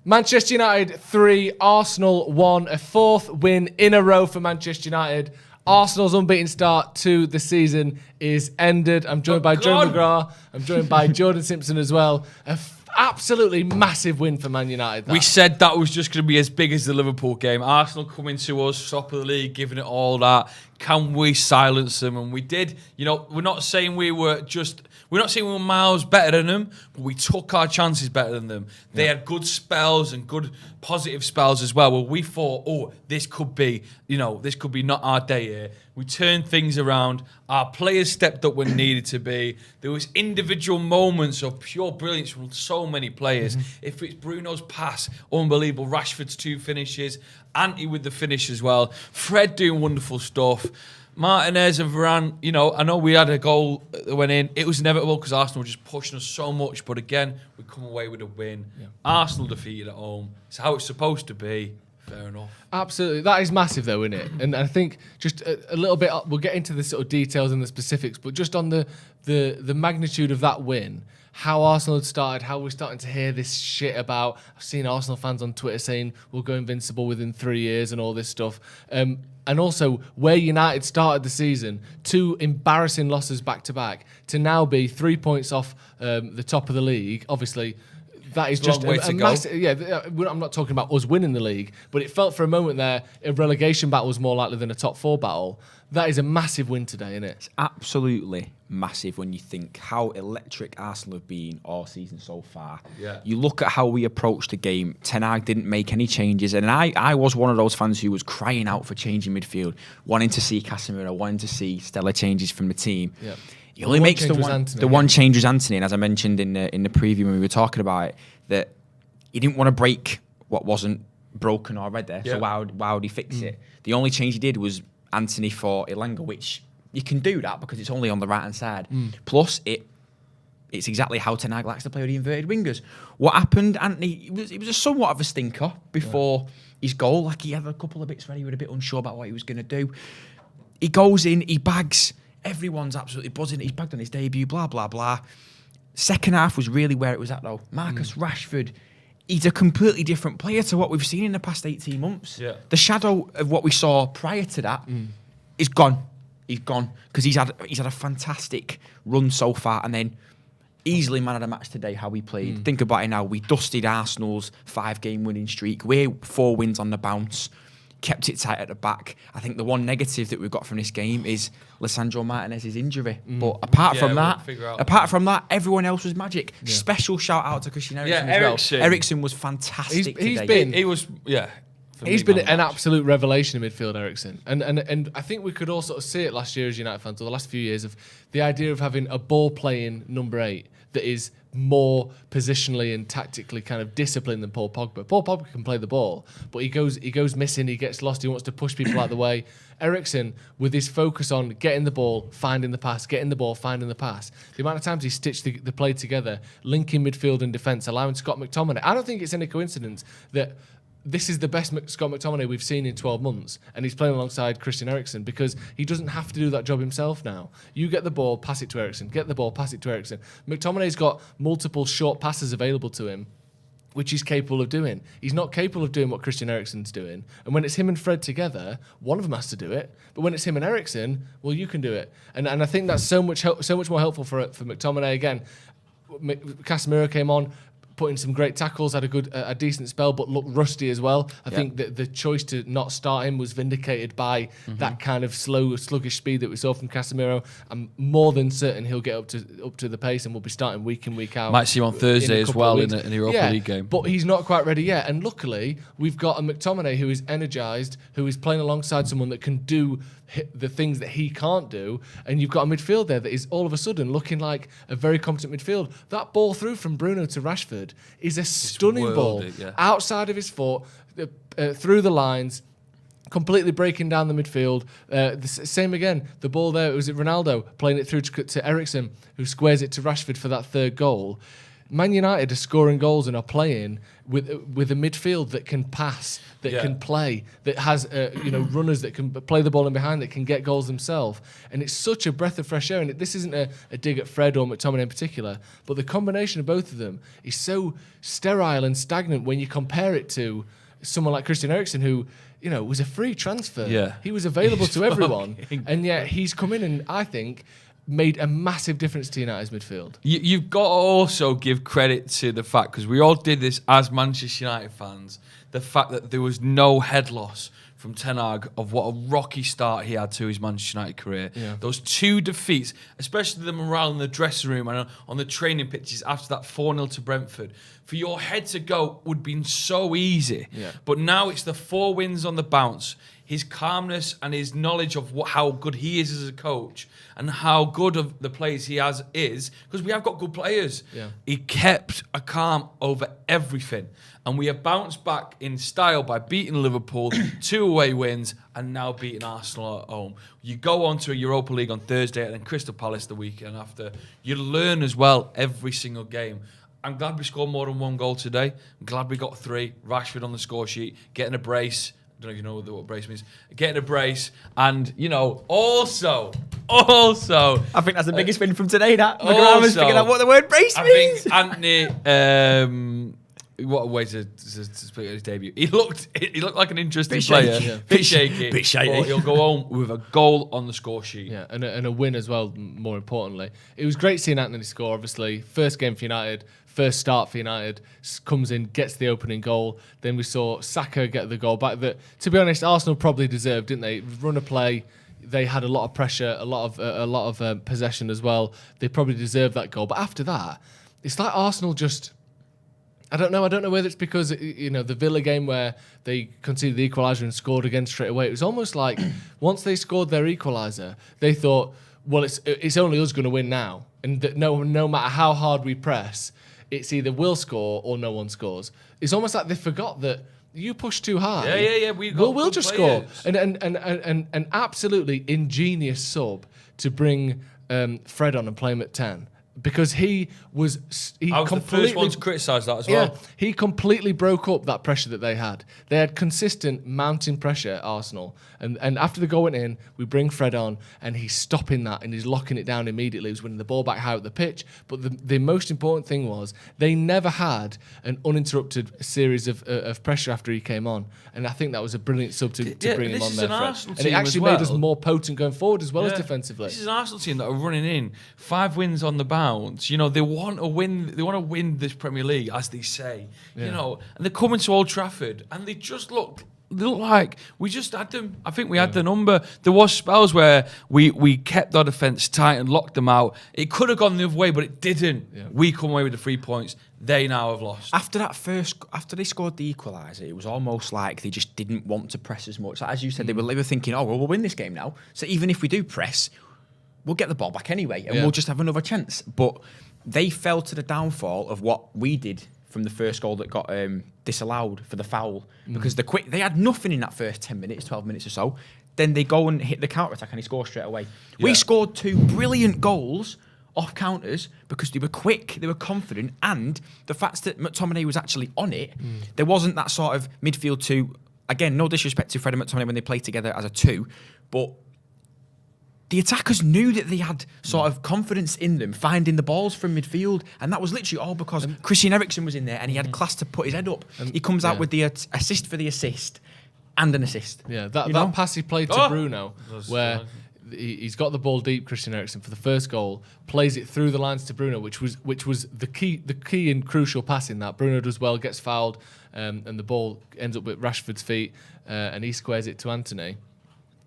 Manchester United 3, Arsenal 1. A fourth win in a row for Manchester United. Arsenal's unbeaten start to the season is ended. I'm joined by Joe McGrath. I'm joined by Jordan Simpson as well. Absolutely massive win for Man United. We said that was just going to be as big as the Liverpool game. Arsenal coming to us, top of the league, giving it all that. Can we silence them? And we did. You know, we're not saying we were miles better than them, but we took our chances better than them. They had good spells and good positive spells as well. Well, we thought, this could be not our day here. We turned things around. Our players stepped up when needed to be. There was individual moments of pure brilliance from so many players. If it's Bruno's pass, unbelievable. Rashford's 2 finishes. Antony with the finish as well. Fred doing wonderful stuff. Martinez and Varane, I know we had a goal that went in. It was inevitable because Arsenal were just pushing us so much. But again, we come away with a win. Yeah. Arsenal defeated at home. It's how it's supposed to be. Fair enough. Absolutely. That is massive though, isn't it? And I think just a little bit, we'll get into the sort of details and the specifics, but just on the magnitude of that win, how Arsenal had started, how we're starting to hear this shit about, I've seen Arsenal fans on Twitter saying we'll go invincible within 3 years and all this stuff. And also where United started the season, 2 embarrassing losses back-to-back, to now be 3 points off the top of the league. Obviously, that is just a massive. Yeah, I'm not talking about us winning the league, but it felt for a moment there a relegation battle was more likely than a top 4 battle. That is a massive win today, isn't it? It's absolutely massive when you think how electric Arsenal have been all season so far. Yeah. You look at how we approached the game. Ten Hag didn't make any changes, and I was one of those fans who was crying out for change in midfield, wanting to see Casemiro, wanting to see stellar changes from the team. Yeah. He only makes the one change was Antony, and as I mentioned in the preview when we were talking about it, that he didn't want to break what wasn't broken already. Yeah. So why would he fix it? The only change he did was Antony for Elanga, which you can do that because it's only on the right hand side. Plus, it's exactly how Ten Hag likes to play with the inverted wingers. What happened, Antony? It was a somewhat of a stinker before his goal. Like he had a couple of bits where he was a bit unsure about what he was going to do. He goes in, he bags. Everyone's absolutely buzzing. He's bagged on his debut, blah, blah, blah. Second half was really where it was at, though. Marcus Rashford, he's a completely different player to what we've seen in the past 18 months. Yeah. The shadow of what we saw prior to that is gone. He's gone. Because he's had a fantastic run so far. And then easily man of the match today, how we played. Think about it now. We dusted Arsenal's 5-game winning streak. We're 4 wins on the bounce. Kept it tight at the back. I think the one negative that we've got from this game is Lisandro Martinez's injury. But apart from that, everyone else was magic. Yeah. Special shout out to Christian Eriksen as well. Eriksen was fantastic today. He's been an absolute revelation in midfield, Eriksen. And I think we could all sort of see it last year as United fans, or the last few years, of the idea of having a ball-playing number 8 that is more positionally and tactically kind of disciplined than Paul Pogba. Paul Pogba can play the ball, but he goes missing, he gets lost, he wants to push people out of the way. Eriksen, with his focus on getting the ball, finding the pass, getting the ball, finding the pass, the amount of times he stitched the play together, linking midfield and defence, allowing Scott McTominay. I don't think it's any coincidence that this is the best Scott McTominay we've seen in 12 months, and he's playing alongside Christian Eriksen because he doesn't have to do that job himself now. You get the ball, pass it to Eriksen. Get the ball, pass it to Eriksen. McTominay's got multiple short passes available to him, which he's capable of doing. He's not capable of doing what Christian Eriksen's doing. And when it's him and Fred together, one of them has to do it. But when it's him and Eriksen, well, you can do it. And I think that's so much more helpful for McTominay. Again, Casemiro came on, put in some great tackles, had a decent spell, but looked rusty as well. I think that the choice to not start him was vindicated by that kind of slow, sluggish speed that we saw from Casemiro. I'm more than certain he'll get up to the pace and we'll be starting week in, week out. Might see him on Thursday as well in the Europa League game. But he's not quite ready yet. And luckily, we've got a McTominay who is energised, who is playing alongside someone that can do the things that he can't do, and you've got a midfield there that is all of a sudden looking like a very competent midfield. That ball through from Bruno to Rashford is a stunning ball outside of his foot, through the lines, completely breaking down the midfield. Same again, the ball there, was it Ronaldo playing it through to Eriksen, who squares it to Rashford for that third goal. Man United are scoring goals and are playing with a midfield that can pass, that can play, that has runners that can play the ball in behind, that can get goals themselves. And it's such a breath of fresh air. And this isn't a dig at Fred or McTominay in particular, but the combination of both of them is so sterile and stagnant when you compare it to someone like Christian Eriksen, who was a free transfer. Yeah. He was available to everyone, and yet he's come in and I think made a massive difference to United's midfield. You've got to also give credit to the fact, because we all did this as Manchester United fans, the fact that there was no head loss from Ten Hag of what a rocky start he had to his Manchester United career. Yeah. Those 2 defeats, especially the morale in the dressing room and on the training pitches after that 4-0 to Brentford, for your head to go would have been so easy. Yeah. But now it's the 4 wins on the bounce. His calmness and his knowledge of how good he is as a coach and how good of the players he has is, because we have got good players. Yeah. He kept a calm over everything. And we have bounced back in style by beating Liverpool, 2 away wins, and now beating Arsenal at home. You go on to a Europa League on Thursday and then Crystal Palace the weekend after. You learn as well every single game. I'm glad we scored more than 1 goal today. I'm glad we got 3. Rashford on the score sheet, getting a brace. I don't know if you know what brace means. Getting a brace, and also, I think that's the biggest win from today. That McGrath's figured out what the word brace means. I think Antony. What a way to speak at his debut. He looked like an interesting player. Yeah. Bit shaky. Bit shaky. But he'll go home with a goal on the score sheet. Yeah, and a win as well, more importantly. It was great seeing Antony score, obviously. First game for United, first start for United. Comes in, gets the opening goal. Then we saw Saka get the goal back that, to be honest, Arsenal probably deserved, didn't they? Run a play. They had a lot of pressure, a lot of possession as well. They probably deserved that goal. But after that, it's like Arsenal just... I don't know whether it's because the Villa game where they conceded the equaliser and scored again straight away. It was almost like once they scored their equaliser, they thought, well, it's only us going to win now, and that no matter how hard we press, it's either we'll score or no one scores. It's almost like they forgot that you push too hard. Yeah. We'll just score. And an absolutely ingenious sub to bring Fred on and play him at 10. Because I was the first one to criticise that as well. Yeah, he completely broke up that pressure that they had. They had consistent mounting pressure at Arsenal. And after the goal went in, we bring Fred on and he's stopping that and he's locking it down immediately. He was winning the ball back high up the pitch. But the most important thing was they never had an uninterrupted series of pressure after he came on. And I think that was a brilliant sub to bring him on there, Fred. And it actually made us more potent going forward as well as defensively. This is an Arsenal team that are running in 5 wins on the bounce. They want to win. They want to win this Premier League, as they say. And they're coming to Old Trafford, and they just look like we just had them. I think we had the number. There was spells where we kept our defence tight and locked them out. It could have gone the other way, but it didn't. Yeah. We come away with the 3 points. They now have lost. After they scored the equaliser, it was almost like they just didn't want to press as much. As you said, they were thinking, we'll win this game now. So even if we do press, we'll get the ball back anyway, and we'll just have another chance. But they fell to the downfall of what we did from the first goal that got disallowed for the foul. Because they had nothing in that first 10 minutes, 12 minutes or so. Then they go and hit the counter-attack and he scores straight away. Yeah. We scored 2 brilliant goals off counters because they were quick, they were confident, and the fact that McTominay was actually on it, there wasn't that sort of midfield 2. Again, no disrespect to Fred and McTominay when they played together as a 2, but the attackers knew that they had sort of confidence in them finding the balls from midfield, and that was literally all because Christian Eriksen was in there and he had class to put his head up. He comes out with the assist for the assist and an assist. Yeah, that pass he played to Bruno, where he's got the ball deep, Christian Eriksen, for the first goal, plays it through the lines to Bruno, which was the key and crucial pass in that. Bruno does well, gets fouled, and the ball ends up with Rashford's feet, and he squares it to Antony.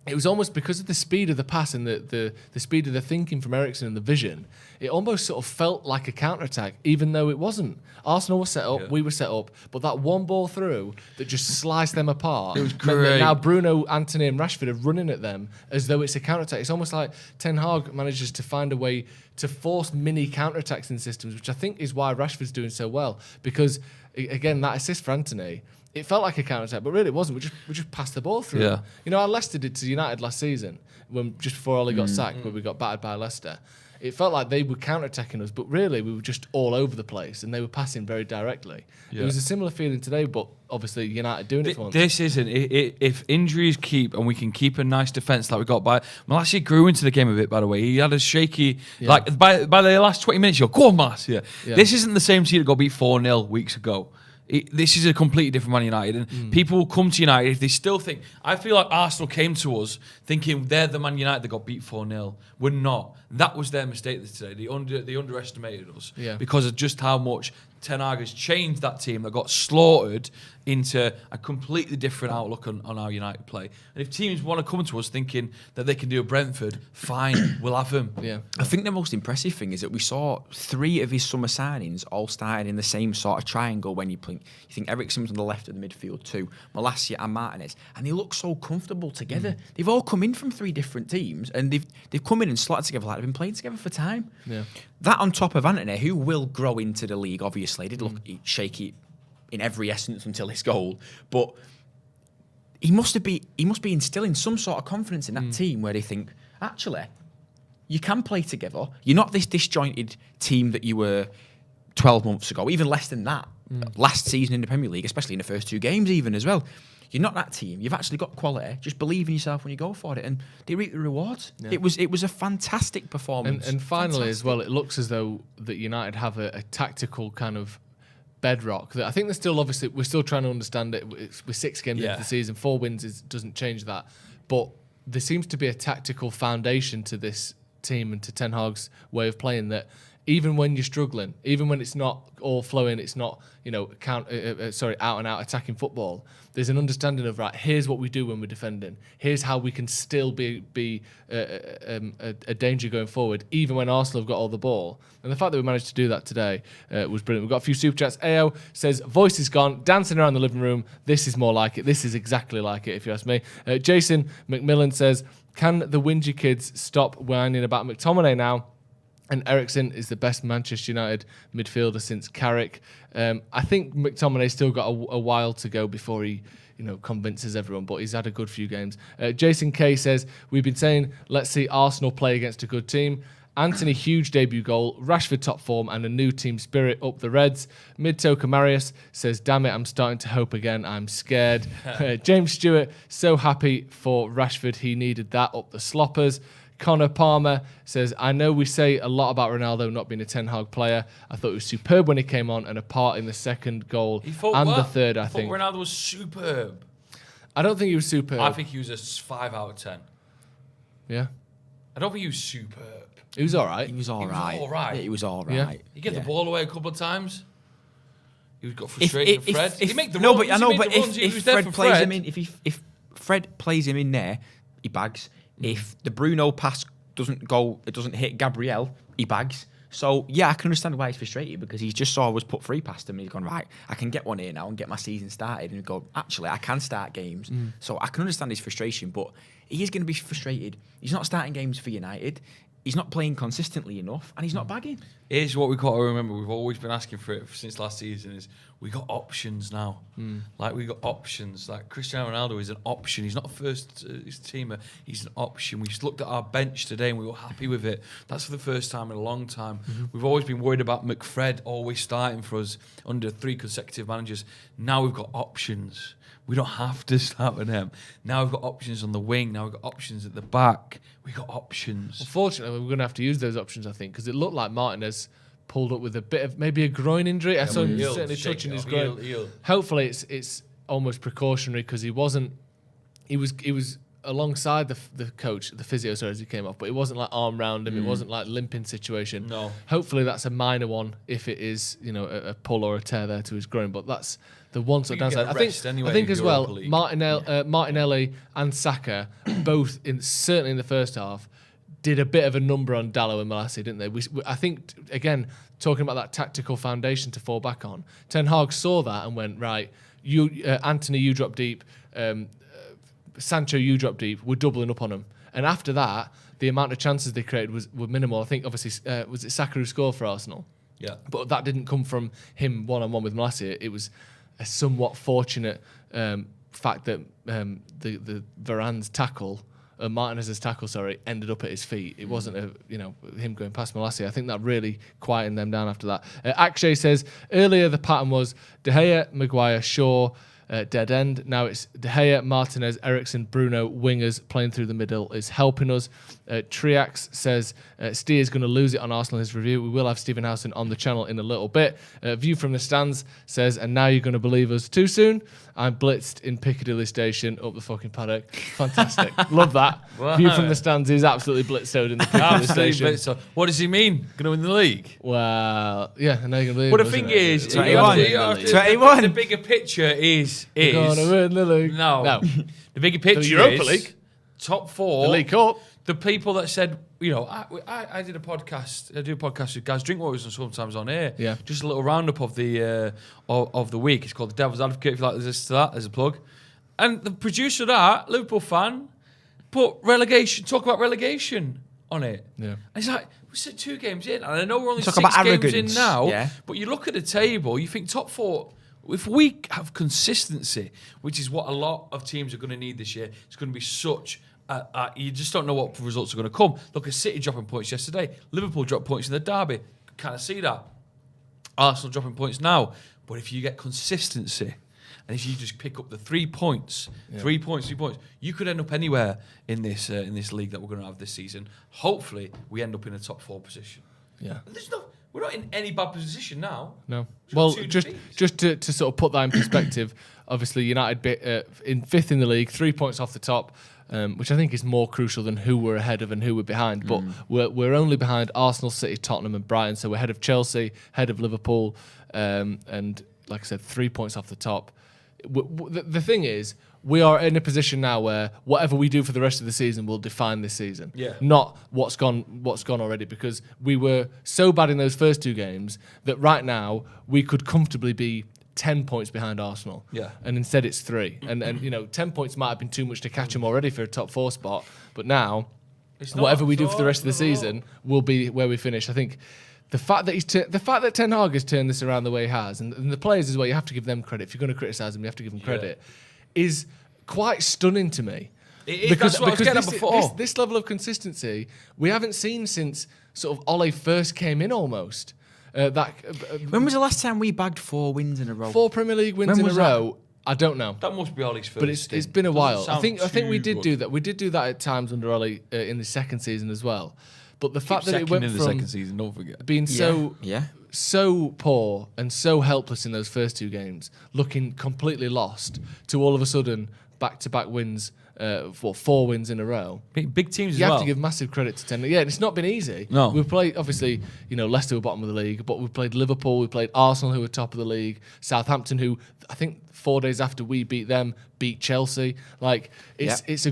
It was almost because of the speed of the pass and the speed of the thinking from Eriksen and the vision, it almost sort of felt like a counter-attack, even though it wasn't. Arsenal was set up, we were set up, but that one ball through that just sliced them apart. It was great. Now Bruno, Antony and Rashford are running at them as though it's a counter-attack. It's almost like Ten Hag manages to find a way to force mini counter-attacks in systems, which I think is why Rashford's doing so well. Because, again, that assist for Antony, it felt like a counter-attack, but really it wasn't. We just passed the ball through. Yeah. How Leicester did to United last season, just before Ole got sacked, where we got battered by Leicester. it felt like they were counter-attacking us, but really we were just all over the place and they were passing very directly. It was a similar feeling today, but obviously United doing it for once. This isn't. If injuries keep and we can keep a nice defence like we got by... Malacia grew into the game a bit, by the way. He had a shaky... Like, by the last 20 minutes, you're, go on, Malacia. Yeah. This isn't the same team that got beat 4-0 weeks ago. This is a completely different Man United, and people will come to United if they still think... I feel like Arsenal came to us thinking they're the Man United that got beat 4-0. We're not. That was their mistake today. They underestimated us because of just how much Ten Hag has changed that team that got slaughtered into a completely different outlook on our United play. And if teams want to come to us thinking that they can do a Brentford, fine, we'll have them. Yeah. I think the most impressive thing is that we saw 3 of his summer signings all started in the same sort of triangle when you think Eriksen's on the left of the midfield too, Malacia and Martinez, and they look so comfortable together. They've all come in from 3 different teams and they've come in and slotted together like they've been playing together for time. Yeah. That on top of Antony, who will grow into the league, obviously. He did look shaky in every essence until his goal. But he must be instilling some sort of confidence in that team where they think, actually, you can play together. You're not this disjointed team that you were 12 months ago, even less than that. Last season in the Premier League, especially in the first 2 games even as well. You're not that team. You've actually got quality. Just believe in yourself when you go for it, and they reap the rewards. Yeah. It was a fantastic performance. And finally, as well, it looks as though that United have a tactical kind of bedrock that I think we're still trying to understand it. We're 6 games into the season, 4 wins doesn't change that, but there seems to be a tactical foundation to this team and to Ten Hag's way of playing that. Even when you're struggling, even when it's not all flowing, it's not out and out attacking football. There's an understanding of here's what we do when we're defending. Here's how we can still be a danger going forward, even when Arsenal have got all the ball. And the fact that we managed to do that today was brilliant. We've got a few super chats. AO says voice is gone, dancing around the living room. This is more like it. This is exactly like it, if you ask me. Jason McMillan says, can the whingy kids stop whining about McTominay now? And Eriksen is the best Manchester United midfielder since Carrick. I think McTominay's still got a while to go before he, convinces everyone, but he's had a good few games. Jason K says, we've been saying, let's see Arsenal play against a good team. Antony, huge debut goal. Rashford, top form, and a new team spirit up the Reds. Midtoker Marius says, damn it, I'm starting to hope again. I'm scared. James Stewart, so happy for Rashford. He needed that up the sloppers. Connor Palmer says, I know we say a lot about Ronaldo not being a Ten Hag player. I thought he was superb when he came on and a part in the second goal and the third, I think. Ronaldo was superb. I don't think he was superb. I think he was a 5 out of 10. Yeah? I don't think he was superb. He was all right. He was all right. Yeah, he was all right. Yeah. He gave the ball away a couple of times. He got frustrated with Fred. He made the runs. If Fred plays him in, if Fred plays him in there, he bags. If the Bruno pass doesn't go, it doesn't hit Gabriel, he bags. So, yeah, I can understand why he's frustrated because he just saw us put 3 past him and he's gone, right, I can get one here now and get my season started and go, actually, I can start games. So I can understand his frustration, but he is going to be frustrated. He's not starting games for United. He's not playing consistently enough and he's not bagging. Here's what we've got to remember. We've always been asking for it since last season is we got options now. Like, we got options. Like, Cristiano Ronaldo is an option. He's not a first teamer. He's an option. We just looked at our bench today and we were happy with it. That's for the first time in a long time. We've always been worried about McFred always starting for us under 3 consecutive managers. Now we've got options. We don't have to start with them. Now we've got options on the wing. Now we've got options at the back. We've got options. Unfortunately, we're going to have to use those options, I think, because it looked like Martinez pulled up with a bit of maybe a groin injury. I saw him certainly touching his groin. Hopefully, it's almost precautionary because he wasn't. He was alongside the coach, the physio, as he came off, but it wasn't like arm round him. It wasn't like limping situation. No. Hopefully, that's a minor one if it is a pull or a tear there to his groin. But that's the one sort of downside. I think as well, Martinelli and Saka both certainly in the first half did a bit of a number on Dalot and Malacia, didn't they? I think, again, talking about that tactical foundation to fall back on, Ten Hag saw that and went, right, Antony, you drop deep, Sancho, you drop deep, we're doubling up on them. And after that, the amount of chances they created were minimal. I think, obviously, was it Saka who scored for Arsenal? Yeah. But that didn't come from him one-on-one with Malacia. It was a somewhat fortunate fact that the Varane's tackle Martinez's tackle, ended up at his feet. It wasn't him going past Malacia. I think that really quietened them down after that. Akshay says earlier the pattern was De Gea, Maguire, Shaw, dead end. Now it's De Gea, Martinez, Eriksen, Bruno, wingers playing through the middle is helping us. Triax says Steer's going to lose it on Arsenal in his review. We will have Stephen Howson on the channel in a little bit. View from the stands says, and now you're going to believe us too soon. I'm blitzed in Piccadilly Station up the fucking paddock. Fantastic. Love that. Wow. View from the stands is absolutely blitzed in the Piccadilly Station. Blitzed. What does he mean? Going to win the league? Well, yeah, I know you're going to believe But the thing is, 21. The bigger picture is going to win the league. No. The bigger picture the Europa is League. Top 4. The League Cup. The people that said, I did a podcast. I do a podcast with guys, Drinkwaters, and sometimes on air. Yeah. Just a little roundup of the week. It's called The Devil's Advocate. If you like this to that, there's a plug. And the producer of that, Liverpool fan, put relegation. Talk about relegation on it. Yeah. And it's like we said 2 games in, and I know we're only Talk 6 about games arrogance. in now. Yeah. But you look at the table, you think top 4. If we have consistency, which is what a lot of teams are going to need this year, it's going to be such. You just don't know what results are going to come. Look at City dropping points yesterday. Liverpool dropped points in the derby. Kind of see that. Arsenal dropping points now. But if you get consistency, and if you just pick up the 3 points, 3 points, you could end up anywhere in this league that we're going to have this season. Hopefully, we end up in a top 4 position. Yeah. We're not in any bad position now. No. Well, just to sort of put that in perspective, obviously United in 5th in the league, 3 points off the top, which I think is more crucial than who we're ahead of and who we're behind. But we're only behind Arsenal, City, Tottenham and Brighton. So we're ahead of Chelsea, ahead of Liverpool, and like I said, 3 points off the top. The thing is, we are in a position now where whatever we do for the rest of the season will define this season. Yeah. Not what's gone already, because we were so bad in those first 2 games that right now we could comfortably be 10 points behind Arsenal. Yeah. And instead it's 3. And 10 points might have been too much to catch them already for a top 4 spot. But now, whatever we do for the rest of the season will be where we finish. I think the fact that Ten Hag has turned this around the way he has, and the players as well, you have to give them credit. If you're going to criticise them, you have to give them credit. Is quite stunning to me. That's what I was getting at before. This level of consistency we haven't seen since sort of Ole first came in almost. When was the last time we bagged 4 wins in a row? 4 Premier League wins in a row. I don't know. That must be Ollie's first. But it's been a while. I think we did do that. We did do that at times under Ole in the second season as well. But the fact that it went in from the second season, don't forget, being so poor and so helpless in those first 2 games, looking completely lost, to all of a sudden back-to-back wins, 4 wins in a row. Big teams as well. You have to give massive credit to Ten. Yeah, it's not been easy. No. We've played, obviously, Leicester were bottom of the league, but we've played Liverpool, we've played Arsenal, who were top of the league, Southampton, who I think 4 days after we beat them, beat Chelsea. Like, it's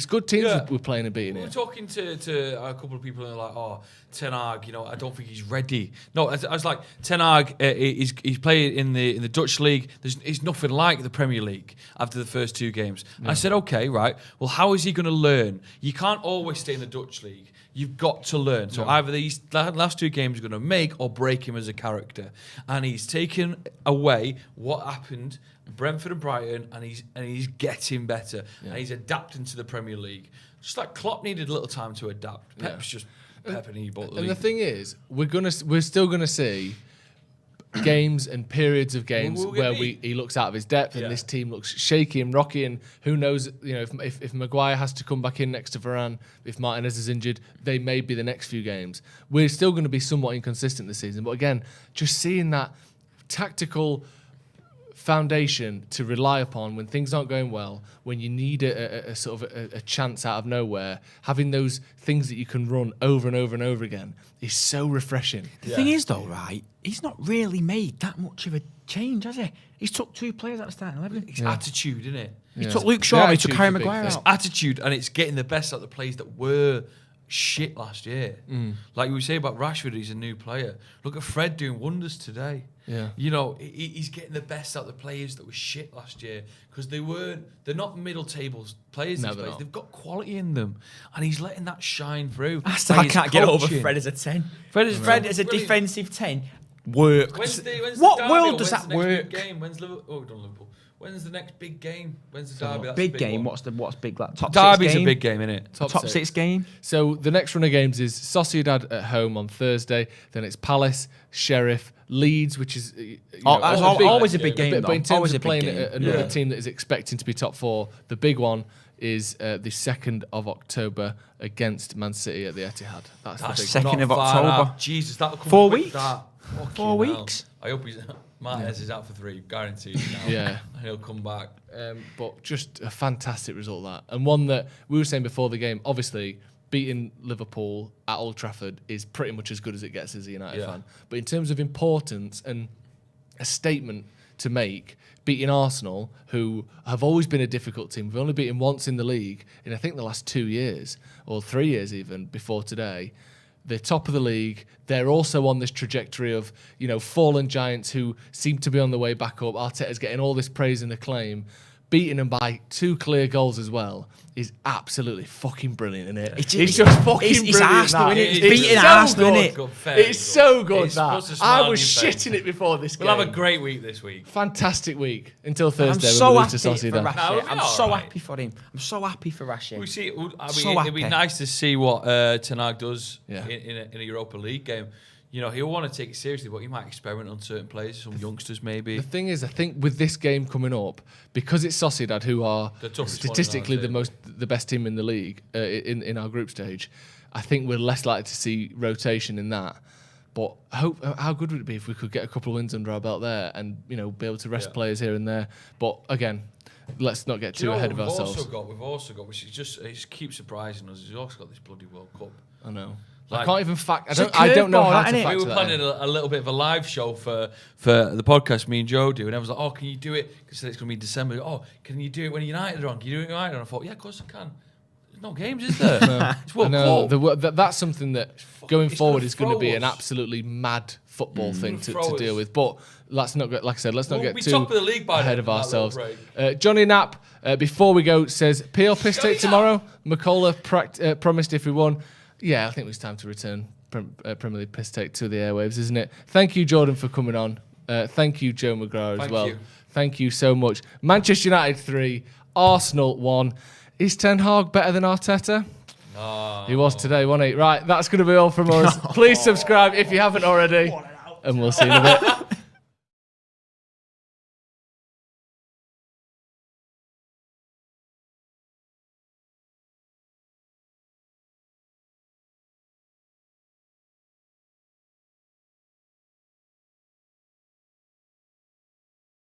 good teams we're playing and beating. We were talking to a couple of people and they're like, Ten Hag, I don't think he's ready. No, I was like, Ten Hag, he's playing in the Dutch league. It's nothing like the Premier League after the first 2 games. I said, okay, right. Well, how is he going to learn? You can't always stay in the Dutch league. You've got to learn. So either these last 2 games are going to make or break him as a character. And he's taken away what happened Brentford and Brighton, and he's getting better, and he's adapting to the Premier League. Just like Klopp needed a little time to adapt. Pep's just Pep, and he bought the league. And the thing is, we're still gonna see games and periods of games where he looks out of his depth, and this team looks shaky and rocky, and who knows, if Maguire has to come back in next to Varane, if Martinez is injured, they may be the next few games. We're still going to be somewhat inconsistent this season, but again, just seeing that tactical foundation to rely upon when things aren't going well, when you need a sort of a chance out of nowhere, having those things that you can run over and over and over again is so refreshing. The thing is, though, right, he's not really made that much of a change, has he? He's took 2 players out of starting 11. It's attitude, isn't it? He took Luke Shaw, he took Harry Maguire out. It's attitude, and it's getting the best out of the players that were shit last year. Like we say about Rashford, he's a new player. Look at Fred doing wonders today. Yeah. He's getting the best out of the players that were shit last year, because they're not middle table players. No, They've got quality in them, and he's letting that shine through. I can't get over Fred as a 10. Fred as a defensive 10. worked. When's What the derby, world does when's that the next work? big game? When's Liverpool? Oh, we've done Liverpool. When's the next big game? When's the derby? That's Big a game. one. What's big? Like top Derby's 6 game? a big game, isn't it? Top six game. So the next run of games is Sociedad at home on Thursday. Then it's Palace, Sheriff, Leeds, which is always a big game. But in terms Always of a big playing game. another team that is expecting to be top 4, the big one is the 2nd of October against Man City at the Etihad. That's the big one. 2nd of October. Jesus, that'll come 4 quick, weeks. that. 4 weeks. I hope Martinez is out for 3, guaranteed now. Yeah. He'll come back. But just a fantastic result, that. And one that we were saying before the game, obviously beating Liverpool at Old Trafford is pretty much as good as it gets as a United fan. But in terms of importance and a statement to make, beating Arsenal, who have always been a difficult team. We've only beaten once in the league in, I think, the last 2 years, or 3 years even, before today. They're top of the league. They're also on this trajectory of, fallen giants who seem to be on the way back up. Arteta's getting all this praise and acclaim. Beating them by 2 clear goals as well is absolutely fucking brilliant, isn't it? It's just fucking brilliant. It's Arsenal, that. isn't it? It's beating Arsenal, isn't it? It's so good, It's that. supposed to smile I was on your face. shitting it before this game. We'll have a great week this week. Fantastic week until I'm Thursday so when we happy lose for to Sociedad. Rashid. I'm so alright. happy for him. I'm so happy for Rashid. We see. So It'd be happy. nice to see what Tenag does Yeah. in a Europa League game. He'll want to take it seriously, but he might experiment on certain players, some youngsters maybe. The thing is, I think with this game coming up, because it's Sociedad who are The toughest statistically one in our the best team in the league in our group stage, I think we're less likely to see rotation in that. But how good would it be if we could get a couple of wins under our belt there and be able to rest players here and there? But again, let's not get too ahead of ourselves. We've also got, which is it just keeps surprising us. We've also got this bloody World Cup. I know. Like, I can't even fact. It's a I don't know how curveball, to isn't it? factor We were that planning in. a little bit of a live show for the podcast me and Joe do, and I was like, "Oh, can you do it?" Because it's going to be December. Oh, can you do it when United are on? Can you do it when United are on? I thought, yeah, of course I can. There's no games, is there? It's World Cup. That's something that going it's forward gonna is going to be throw an us. absolutely mad football thing to Throw deal us. with. But let's not get, like I said, let's not We'll get be too top of the league by ahead then of in that little ourselves. Johnny Knapp, before we go, says PL piss Johnny take tomorrow. McCullough promised if we won. Yeah, I think it was time to return Premier League piss take to the airwaves, isn't it? Thank you, Jordan, for coming on. Thank you, Joe McGrath, as Thank well. you. Thank you so much. Manchester United 3, Arsenal 1. Is Ten Hag better than Arteta? He was today, wasn't he? Right, that's going to be all from us. Please subscribe if you haven't already. And we'll see you in a bit.